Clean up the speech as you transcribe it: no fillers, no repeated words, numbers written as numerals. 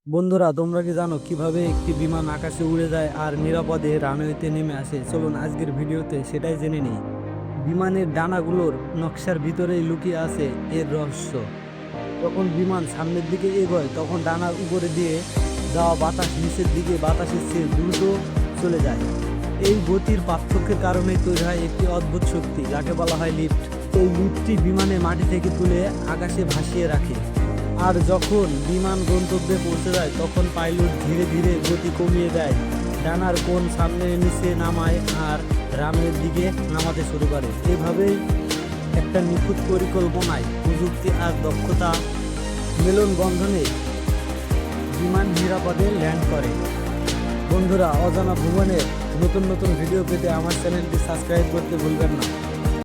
বন্ধুরা, তোমরা কি জানো কিভাবে একটি বিমান আকাশে উড়ে যায় আর নিরাপদে রানওয়েতে নেমে আসে? চলুন আজকের ভিডিওতে সেটাই জেনে নিই। বিমানের ডানাগুলোর নকশার ভিতরেই লুকিয়ে আছে এর রহস্য। যখন বিমান সামনের দিকে এগোয় তখন ডানার উপরে দিয়ে যাওয়া বাতাস নিচের দিকে বাতাসের চেয়ে দ্রুত চলে যায়। এই গতির পার্থক্যের কারণে তৈরি হয় একটি অদ্ভুত শক্তি, যাকে বলা হয় লিফট। এই লিফটটি বিমানে মাটি থেকে তুলে আকাশে ভাসিয়ে রাখে। আর যখন বিমান গন্তব্যে পৌঁছে যায় তখন পাইলট ধীরে ধীরে গতি কমিয়ে দেয়, ডানার কোণ সামনে নিচে নামায় আর রানওয়ের দিকে নামাতে শুরু করে। এভাবেই একটা নিখুঁত পরিকল্পনায় প্রযুক্তি আর দক্ষতা মেলন বন্ধনে বিমান নিরাপদে ল্যান্ড করে। বন্ধুরা, অজানা ভুবনের নতুন নতুন ভিডিও পেতে আমার চ্যানেলটি সাবস্ক্রাইব করতে ভুলবেন না।